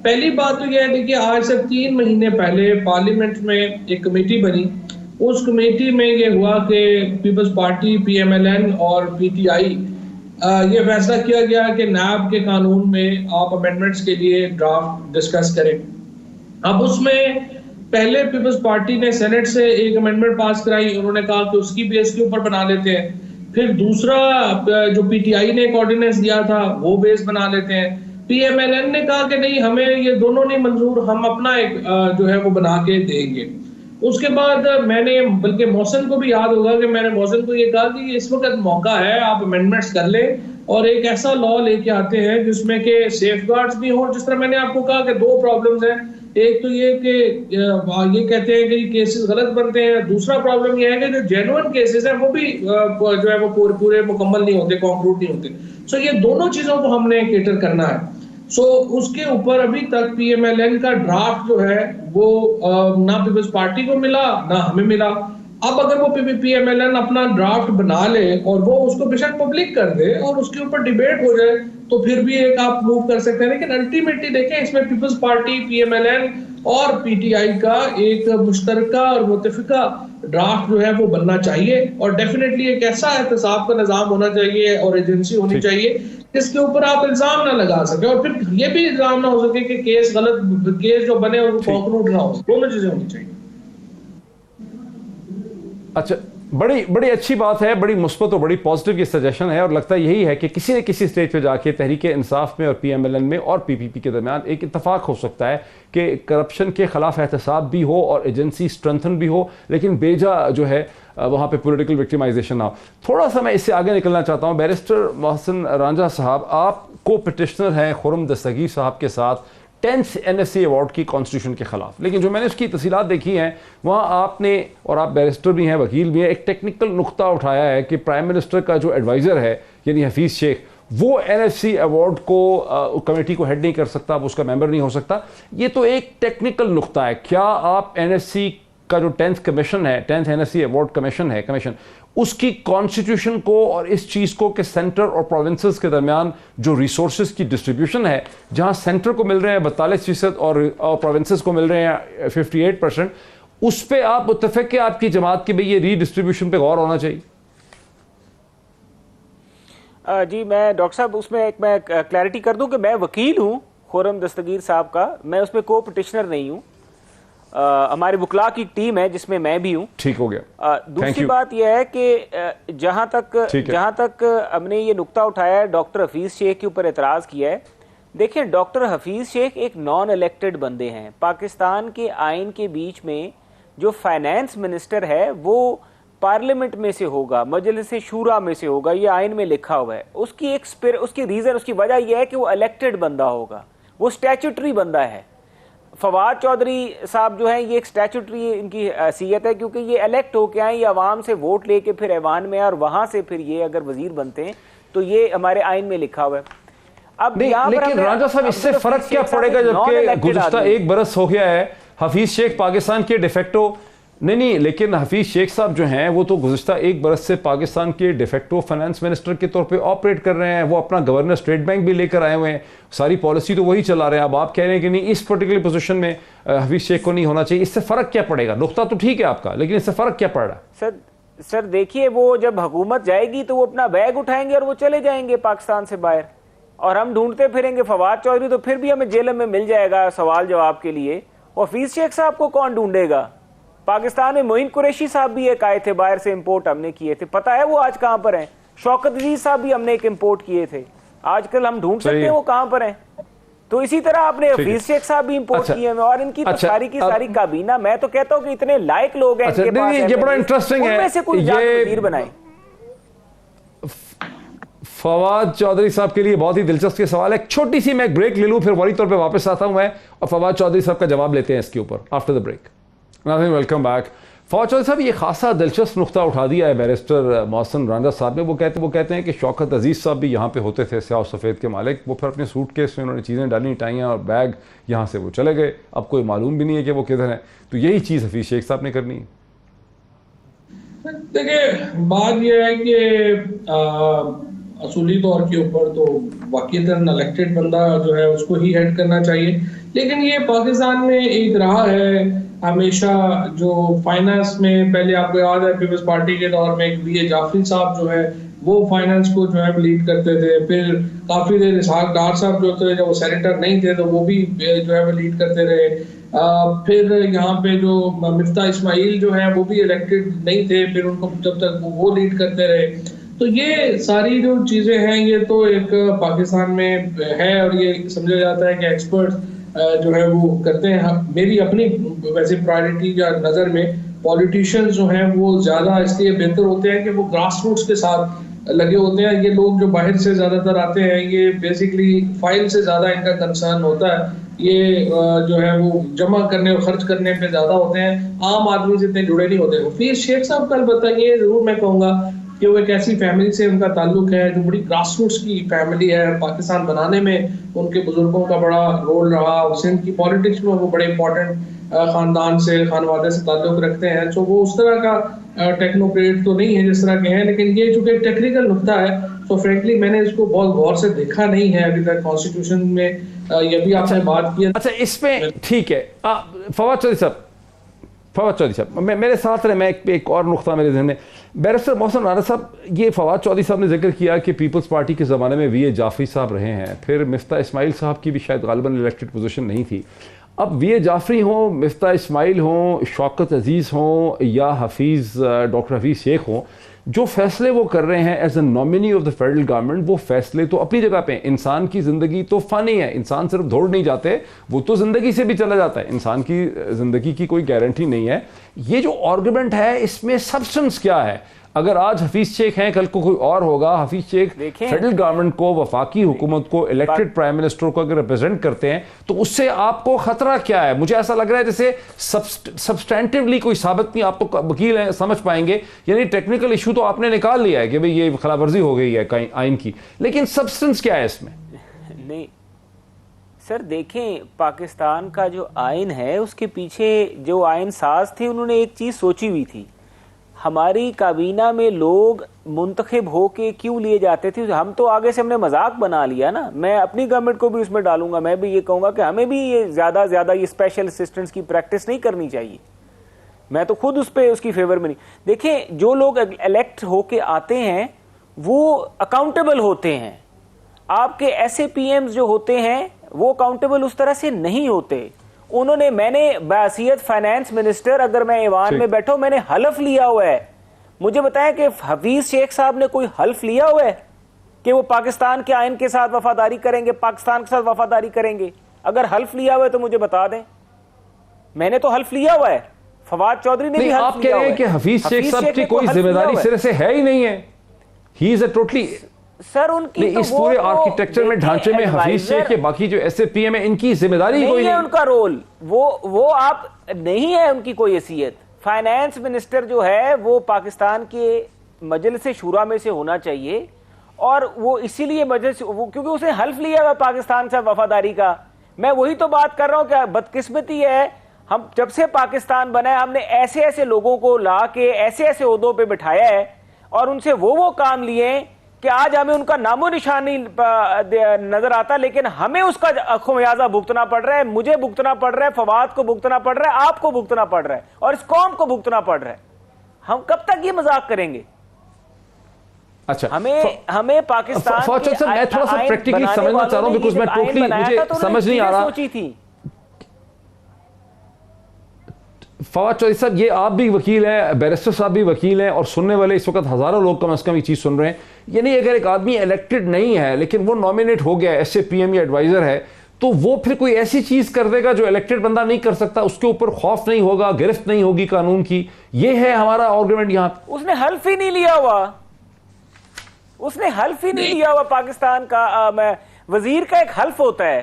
पहली बात तो ये है, देखिए आज से 3 महीने पहले पार्लियामेंट में एक कमेटी बनी। उस कमेटी में ये हुआ कि पीपल्स पार्टी, PMLN और PTI ये फैसला किया गया कि नैब के कानून में आप अमेंडमेंट्स के लिए ड्राफ्ट डिस्कस करें। अब उसमें पहले पीपल्स पार्टी ने सेनेट से एक अमेंडमेंट पास कराई, उन्होंने कहा कि उसकी बेस के ऊपर बना लेते हैं। फिर दूसरा जो PTI ने एक ऑर्डिनेंस दिया था वो बेस बना लेते हैं। PMLN ने कहा कि नहीं, हमें ये दोनों नहीं मंजूर, हम अपना एक जो है वो बना के देंगे। उसके बाद मैंने, बल्कि मोहसिन को भी याद होगा कि मैंने मोहसिन को ये कहा कि इस वक्त मौका है, आप अमेंडमेंट्स कर ले और एक ऐसा लॉ लेके आते हैं जिसमें के सेफगार्ड्स भी हो। जिस तरह मैंने आपको कहा कि 2 प्रॉब्लम्स हैं, एक तो ये कि ये कहते हैं कि केसेस गलत बनते हैं, दूसरा प्रॉब्लम ये है कि जो जेन्युइन केसेस हैं वो भी जो है वो पूरे मुकम्मल नहीं होते, कॉन्क्लूड नहीं होते। सो ये दोनों चीजों को हमने केटर करना है। सो उसके ऊपर अभी तक पीएमएलएन का ड्राफ्ट जो है वो ना पीपल्स पार्टी को मिला ना हमें मिला। अब अगर वो पीएमएलएन अपना ड्राफ्ट बना ले और वो उसको बेशक पब्लिक कर दे और उसके ऊपर डिबेट हो जाए तो फिर भी एक आप मूव कर सकते हैं, लेकिन अल्टीमेटली देखें इसमें पीपल्स पार्टी, पीएमएलएन और पीटीआई का एक मुश्तरका और मुत्तफिका ड्राफ्ट जो है वो बनना चाहिए और डेफिनेटली एक ऐसा एहतसाब का निजाम होना चाहिए और एजेंसी होनी चाहिए जिसके ऊपर आप इल्जाम ना लगा सके और फिर ये भी इल्जाम ना हो सके कि केस जो बने और वो कॉन्क्लूड ना हो। दोनों चीजें होनी चाहिए। अच्छा, बड़ी अच्छी बात है, बड़ी मुस्बत और बड़ी पॉजिटिव की सजेशन है और लगता यही है कि किसी न किसी स्टेज पे जाके तहरीक इंसाफ में और पीएमएलएन में और पीपीपी के दरमियान एक इत्तफाक हो सकता है कि करप्शन के खिलाफ एहतसाब भी हो और एजेंसी स्ट्रेंथन भी हो, लेकिन बेजा जो है वहाँ पे पॉलिटिकल विक्टिमाइजेशन ना हो। थोड़ा सा मैं इससे आगे निकलना चाहता हूँ। बैरिस्टर मोहसिन रांझा साहब, आप को पिटिशनर हैं खुर्रम दस्तगीर साहब के साथ 10th NSC अवार्ड की कॉन्स्टिट्यूशन के खिलाफ, लेकिन जो मैंने उसकी तफसीलात देखी हैं वहाँ आपने, और आप बैरिस्टर भी हैं, वकील भी हैं, एक टेक्निकल नुक्ता उठाया है कि प्राइम मिनिस्टर का जो एडवाइज़र है यानी हफीज़ शेख, वो NSC अवार्ड को कमेटी को हेड नहीं कर सकता, वो उसका मेंबर नहीं हो सकता। ये तो एक टेक्निकल नुक्ता है। क्या आप NSC का जो 10th कमीशन है, 10th NSC अवार्ड कमीशन है, कमीशन उसकी कॉन्स्टिट्यूशन को और इस चीज़ को कि सेंटर और प्रोविंसेस के दरमियान जो रिसोर्सेज की डिस्ट्रीब्यूशन है, जहां सेंटर को मिल रहे हैं 42% और प्रोविंसेस को मिल रहे हैं 58%, उस पर आप मुत्तफिक हैं आपकी जमात की भाई ये रीडिस्ट्रीब्यूशन पे गौर होना चाहिए? जी मैं डॉक्टर साहब उसमें एक मैं क्लैरिटी कर दूं कि मैं वकील हूं खुर्रम दस्तगीर साहब का, मैं उसमें को पिटिशनर नहीं हूं। हमारे वकला की टीम है जिसमें मैं भी हूं। ठीक हो गया। दूसरी बात यह है कि जहां तक हमने ये नुक्ता उठाया है, डॉक्टर हफीज शेख के ऊपर एतराज किया है। देखिए, डॉक्टर हफीज शेख एक नॉन इलेक्टेड बंदे हैं। पाकिस्तान के आइन के बीच में जो फाइनेंस मिनिस्टर है वो पार्लियामेंट में से होगा, मजलिस शूरा में से होगा, ये आइन में लिखा हुआ है। उसकी रीजन, उसकी वजह यह है कि वो इलेक्टेड बंदा होगा, वो स्टैट्यूटरी बंदा है। फवाद चौधरी साहब जो हैं ये एक स्टैट्यूटरी इनकी हैसियत है, क्योंकि ये इलेक्ट होके आए, ये अवाम से वोट लेके फिर ऐवान में और वहां से फिर ये अगर वजीर बनते हैं तो ये हमारे आइन में लिखा हुआ है। अब लेकिन राजा साहब, इससे फर्क क्या पड़ेगा जबकि गुज़िश्ता 1 बरस हो गया है हफीज शेख पाकिस्तान के डिफेक्टो, नहीं, लेकिन हफीज शेख साहब जो हैं वो तो गुज़िश्ता 1 बरस से पाकिस्तान के डिफेक्टो फाइनेंस मिनिस्टर के तौर पे ऑपरेट कर रहे हैं। वो अपना गवर्नर स्टेट बैंक भी लेकर आए हुए हैं, सारी पॉलिसी तो वही चला रहे हैं। अब आप कह रहे हैं कि नहीं, इस पर्टिकुलर पोजीशन में हफीज शेख को नहीं होना चाहिए। इससे फ़र्क क्या पड़ेगा? नुक्ता तो ठीक है आपका, लेकिन इससे फ़र्क क्या पड़ रहा है? सर देखिए, वो जब हुकूमत जाएगी तो वो अपना बैग उठाएंगे और वो चले जाएंगे पाकिस्तान से बाहर, और हम ढूंढते फिरेंगे फवाद चौधरी, तो फिर भी हमें जेल में मिल जाएगा सवाल जवाब के लिए। और हफीज शेख साहब को कौन ढूंढेगा? पाकिस्तान में मोइन कुरैशी साहब भी एक आए थे, बाहर से इंपोर्ट हमने किए थे, पता है वो आज कहां पर हैं। शौकत अजीज साहब भी हमने एक इंपोर्ट किए थे, आजकल हम ढूंढ सकते हैं वो कहां पर हैं। तो इसी तरह आपने हफीज शेख साहब भी इंपोर्ट किए हैं, और इनकी तो सारी की सारी काबीना, मैं तो कहता हूं कि इतने लायक लोग हैं इनके पास, ये बड़ा इंटरेस्टिंग है। उनमें से कोई वजीर बनाए। फवाद चौधरी साहब के लिए बहुत ही दिलचस्प सवाल है। एक छोटी सी मैं एक ब्रेक ले लूं, फिर वही तौर पे वापस आता हूं मैं, और फवाद चौधरी साहब का जवाब लेते हैं इसके ऊपर after the break. Welcome back. Fawad Chaudhry साहब, ये खासा दिलचस्प नुक्ता उठा दिया है बैरिस्टर मोहसिन रांझा साहब ने। वो कहते हैं कि शौकत अजीज साहब भी यहाँ पे होते थे, स्याह सफ़ेद के मालिक, वो फिर अपने सूटकेस में उन्होंने चीज़ें डाली, टाइयाँ और बैग, यहाँ से वो चले गए, अब कोई मालूम भी नहीं है कि वो किधर हैं। तो यही चीज़ हफीज शेख साहब ने करनी है। देखिए, बात यह है कि असूली तौर के ऊपर तो वाक़ईतन इलेक्टेड बंदा जो है उसको ही हेड करना चाहिए, लेकिन ये पाकिस्तान में एक रहा है हमेशा, जो फाइनेंस में पहले आपको याद है पीपल्स पार्टी के दौर में एक वी ए जाफरी साहब जो है वो फाइनेंस को जो है लीड करते थे। फिर काफ़ी देर इसहाक डार साहब जो थे, जब वो सेनेटर नहीं थे तो वो भी जो है वो लीड करते रहे। फिर यहाँ पे जो मिफ्ता इस्माइल जो है वो भी इलेक्टेड नहीं थे, फिर उनको जब तक वो लीड करते रहे। तो ये सारी जो चीज़ें हैं ये तो एक पाकिस्तान में है, और ये समझा जाता है कि एक्सपर्ट जो है वो करते हैं। मेरी अपनी वैसे प्रायोरिटी या नज़र में पॉलिटिशियंस जो हैं वो ज़्यादा इसलिए बेहतर होते हैं कि वो ग्रास रूट्स के साथ लगे होते हैं। ये लोग जो बाहर से ज़्यादातर आते हैं, ये बेसिकली फाइल से ज़्यादा इनका कंसर्न होता है ये जो है वो जमा करने और खर्च करने पे ज्यादा होते हैं, आम आदमी से इतने जुड़े नहीं होते। हफीज शेख साहब कल बताइए, जरूर मैं कहूँगा कि वो एक ऐसी फैमिली से उनका ताल्लुक है जो बड़ी ग्रासरूट्स की फैमिली है। पाकिस्तान बनाने में उनके बुजुर्गों का बड़ा रोल रहा, सिंध की पॉलिटिक्स में वो बड़े इंपॉर्टेंट खानदान से, खानवादे से ताल्लुक रखते हैं। तो वो उस तरह का टेक्नोक्रेट तो नहीं है जिस तरह के हैं, लेकिन ये चूंकि टेक्निकल नुकता है तो फ्रेंकली मैंने इसको बहुत गौर से देखा नहीं है अभी तक कॉन्स्टिट्यूशन में। ये भी आपने बात की। अच्छा, इसमें ठीक है फवाद चौधरी साहब मेरे साथ रहे, मैं एक और नुकता मेरे ज़हन में, बैरिस्टर मोहसिन राना साहब, ये फवाद चौधरी साहब ने जिक्र किया कि पीपल्स पार्टी के ज़माने में वी ए जाफरी साहब रहे हैं, फिर मिफ्ता इस्माइल साहब की भी शायद गालिबन इलेक्टेड पोजीशन नहीं थी। अब वी ए जाफरी हों, मिफ्ता इस्माइल हों, शौकत अजीज़ हों या डॉक्टर हफीज़ शेख हों, जो फैसले वो कर रहे हैं as a nominee of the federal government, वो फैसले तो अपनी जगह पे, इंसान की ज़िंदगी तो फ़नी है, इंसान सिर्फ दौड़ नहीं जाते, वो तो ज़िंदगी से भी चला जाता है, इंसान की ज़िंदगी की कोई गारंटी नहीं है। ये जो आर्गूमेंट है इसमें सब्सटेंस क्या है? अगर आज हफीज शेख हैं, कल को कोई और होगा, हफीज शेख फेडरल गवर्नमेंट को, वफाकी हुकूमत को, इलेक्टेड प्राइम मिनिस्टर को अगर रिप्रेजेंट करते हैं तो उससे आपको खतरा क्या है? मुझे ऐसा लग रहा है जैसे सब्सटेंटिवली कोई साबित नहीं, आप तो वकील हैं, समझ पाएंगे, यानी टेक्निकल इशू तो आपने निकाल लिया है कि भाई ये खिलाफवर्जी हो गई है कहीं आइन की, लेकिन सब्सटेंस क्या है इसमें? नहीं सर, देखें, पाकिस्तान का जो आइन है उसके पीछे जो आइन साज थे उन्होंने एक चीज़ सोची हुई थी। हमारी काबीना में लोग मुंतखब होके क्यों लिए जाते थे? हम तो आगे से हमने मजाक बना लिया ना। मैं अपनी गवर्नमेंट को भी उसमें डालूंगा, मैं भी ये कहूँगा कि हमें भी ये ज़्यादा ये स्पेशल असिस्टेंट्स की प्रैक्टिस नहीं करनी चाहिए। मैं तो खुद उसकी फेवर में नहीं। देखें, जो लोग इलेक्ट होके आते हैं वो अकाउंटेबल होते हैं। आपके SAPMs जो होते हैं वो अकाउंटेबल उस तरह से नहीं होते। मैंने बासियत फाइनेंस मिनिस्टर, अगर मैं ईवान में बैठा हूं, मैंने हल्फ लिया हुआ है। मुझे बताएं कि हफीज शेख साहब ने कोई हल्फ लिया हुआ है कि वो पाकिस्तान के आइन के साथ वफादारी करेंगे, पाकिस्तान के साथ वफादारी करेंगे? अगर हल्फ लिया हुआ है तो मुझे बता दें। मैंने तो हल्फ लिया हुआ है, फवाद चौधरी ने भी हल्फ लिया हुआ है। आप कह रहे हैं कि हफीज शेख साहब की कोई जिम्मेदारी सिरे से है ही नहीं है? He is a totally sir, उनकी तो इस पूरे आर्किटेक्चर में, ढांचे में हफीज शेख के बाकी जो SAPM है इनकी जिम्मेदारी नहीं है, उनका रोल वो आप नहीं है, उनकी कोई हैसियत। फाइनेंस मिनिस्टर जो है वो पाकिस्तान के मजलिस शूरा में से होना चाहिए, और वो इसीलिए मजलिस, क्योंकि उसने हल्फ लिया हुआ पाकिस्तान से वफादारी का। मैं वही तो बात कर रहा हूं कि बदकिस्मती है, हम जब से पाकिस्तान बना है हमने ऐसे ऐसे लोगों को ला के ऐसे ऐसे ओहदों पे बिठाया है और उनसे वो काम लिए कि आज हमें उनका नामो निशान नहीं नजर आता, लेकिन हमें उसका खमियाजा भुगतना पड़ रहा है। मुझे भुगतना पड़ रहा है, फवाद को भुगतना पड़ रहा है, आपको भुगतना पड़ रहा है, और इस कौम को भुगतना पड़ रहा है। हम कब तक ये मजाक करेंगे? अच्छा, हमें पाकिस्तान मैं थोड़ा सा प्रैक्टिकली समझना चाह रहा हूं, बिकॉज़ मैं टोटली मुझे समझ नहीं आ रहा। सोची थी फवाद चौधरी साहब, ये आप भी वकील हैं, बैरिस्टर साहब भी वकील हैं, और सुनने वाले इस वक्त हजारों लोग कम से कम ये चीज़ सुन रहे हैं। यानी अगर एक आदमी इलेक्टेड नहीं है लेकिन वो नॉमिनेट हो गया, SAPM या एडवाइजर है, तो वो फिर कोई ऐसी चीज़ कर देगा जो इलेक्टेड बंदा नहीं कर सकता, उसके ऊपर खौफ नहीं होगा, गिरफ्त नहीं होगी कानून की। ये है हमारा आर्गुमेंट यहाँ। उसने हल्फ ही नहीं लिया हुआ, पाकिस्तान का वजीर का एक हल्फ होता है,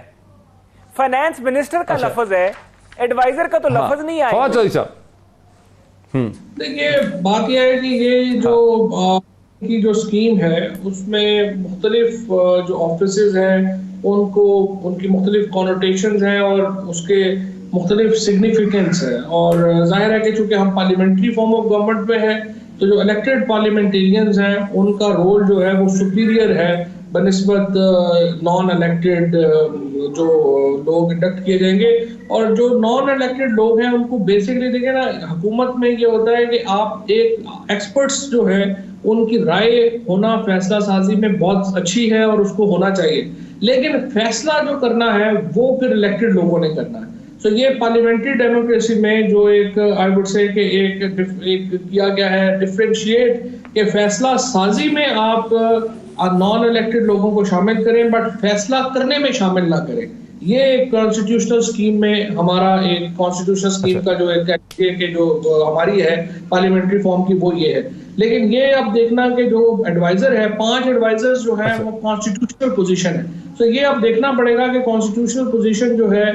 फाइनेंस मिनिस्टर का लफ्ज है, एडवाइजर का तो लफ्ज नहीं आया। देखिए, बात यह है कि ये जो स्कीम है उसमें मुख्तलिफ जो ऑफिसेज हैं उनकी मुख्तलिफ कॉनोटेशंस हैं और उसके मुख्तलिफ सिग्निफिकेंस है। और जाहिर है कि चूंकि हम पार्लियामेंट्री फॉर्म ऑफ गवर्नमेंट में हैं तो जो इलेक्टेड पार्लियामेंटेरियंस हैं उनका रोल जो है वो सुपीरियर है बनिस्बत नॉन इलेक्टेड जो लोग इंडक्ट किए जाएंगे। और जो नॉन इलेक्टेड लोग हैं उनको बेसिकली देखिए ना, हुकूमत में ये होता है कि आप एक एक्सपर्ट्स जो है उनकी राय होना फैसला साजी में बहुत अच्छी है और उसको होना चाहिए, लेकिन फैसला जो करना है वो फिर इलेक्टेड लोगों ने करना है। तो ये पार्लियामेंट्री डेमोक्रेसी में जो एक आई वुड से कि एक किया गया है डिफरेंशिएट कि फैसला साजी में आप नॉन इलेक्टेड लोगों को शामिल करें बट फैसला करने में शामिल ना करें। ये कॉन्स्टिट्यूशनल स्कीम में हमारा एक कॉन्स्टिट्यूशनल स्कीम का जो एक के जो हमारी है पार्लियामेंट्री फॉर्म की वो ये है। लेकिन ये अब देखना कि जो एडवाइजर है 5 एडवाइजर्स जो है वो कॉन्स्टिट्यूशनल पोजीशन है। तो ये अब देखना पड़ेगा कि कॉन्स्टिट्यूशनल पोजीशन जो है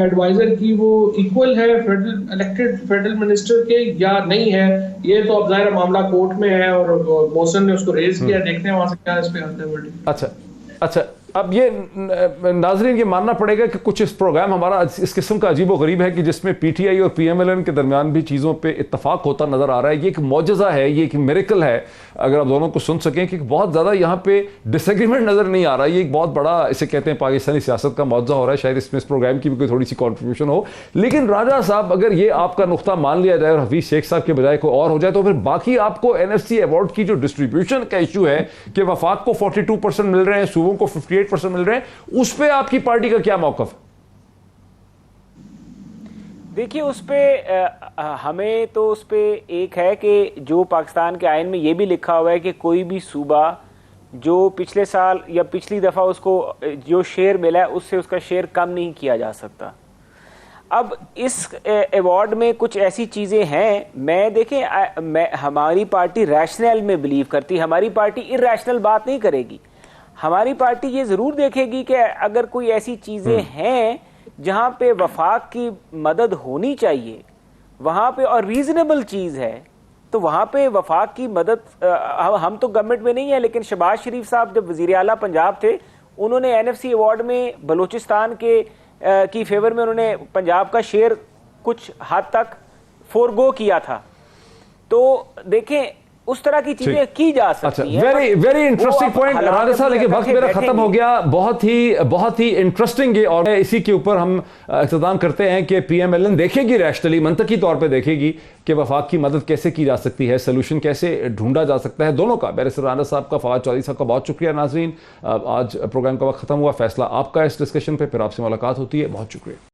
एडवाइजर की वो इक्वल है फेडरल इलेक्टेड फेडरल मिनिस्टर के या नहीं है। ये तो अब ज़ाहिर मामला कोर्ट में है और मोहसिन ने उसको रेज किया, देखते हैं वहां से क्या इस पे आता है वर्डिक्ट। अच्छा, अब ये नाजरीन ये मानना पड़ेगा कि कुछ इस प्रोग्राम हमारा इस किस्म का अजीब व गरीब है कि जिसमें पीटीआई और पीएमएलएन के दरमियान भी चीज़ों पे इत्तफाक होता नजर आ रहा है। ये एक मौजज़ा है, ये एक मिरेकल है अगर आप दोनों को सुन सकें कि बहुत ज़्यादा यहाँ पे डिसएग्रीमेंट नज़र नहीं आ रहा। ये एक बहुत बड़ा, इसे कहते हैं पाकिस्तानी सियासत का मौजज़ा हो रहा है। शायद इसमें इस प्रोग्राम की भी कोई थोड़ी सी कॉन्ट्रीब्यूशन हो। लेकिन राजा साहब, अगर ये आपका नुक्ता मान लिया जाए और हफीज शेख साहब के बजाय कोई और हो जाए, तो फिर बाकी आपको एनएफसी अवार्ड की जो डिस्ट्रीब्यूशन का इशू है कि वफाक को 42% मिल रहे हैं, सूबों को 58% मिल रहे हैं, उस पे आपकी पार्टी का क्या मौकफ है? देखिए, उस पे हमें तो उस पे एक है कि जो पाकिस्तान के आइन में ये भी लिखा हुआ है कि कोई भी सूबा जो पिछले साल या पिछली दफ़ा उसको जो शेयर मिला है उससे उसका शेयर कम नहीं किया जा सकता। अब इस अवार्ड में कुछ ऐसी चीज़ें हैं, हमारी पार्टी रैशनल में बिलीव करती है। हमारी पार्टी इरैशनल बात नहीं करेगी। हमारी पार्टी ये ज़रूर देखेगी कि अगर कोई ऐसी चीज़ें हैं जहाँ पे वफाक की मदद होनी चाहिए वहाँ पे और रीज़नेबल चीज़ है तो वहाँ पे वफाक की मदद। हम तो गवर्नमेंट में नहीं है, लेकिन शहबाज शरीफ साहब जब वज़ीर आला पंजाब थे उन्होंने एनएफसी अवार्ड में बलूचिस्तान के की फेवर में उन्होंने पंजाब का शेयर कुछ हद तक फोरगो किया था। तो देखें, उस तरह की चीजें की जा सकती हैं। वेरी वेरी इंटरेस्टिंग पॉइंट राजा साहब, लेकिन वक्त मेरा खत्म हो गया। बहुत ही इंटरेस्टिंग है और इसी के ऊपर हम इख्तिताम करते हैं कि पीएमएलएन देखेगी, रैशनली मंतकी तौर पे देखेगी कि वफाक की मदद कैसे की जा सकती है, सोल्यूशन कैसे ढूंढा जा सकता है दोनों का। बैरिस्टर राना साहब का, फवाद चौधरी साहब का बहुत शुक्रिया। नाज़रीन, आज प्रोग्राम का वक्त खत्म हुआ, फैसला आपका इस डिस्कशन पे, फिर आपसे मुलाकात होती है। बहुत शुक्रिया।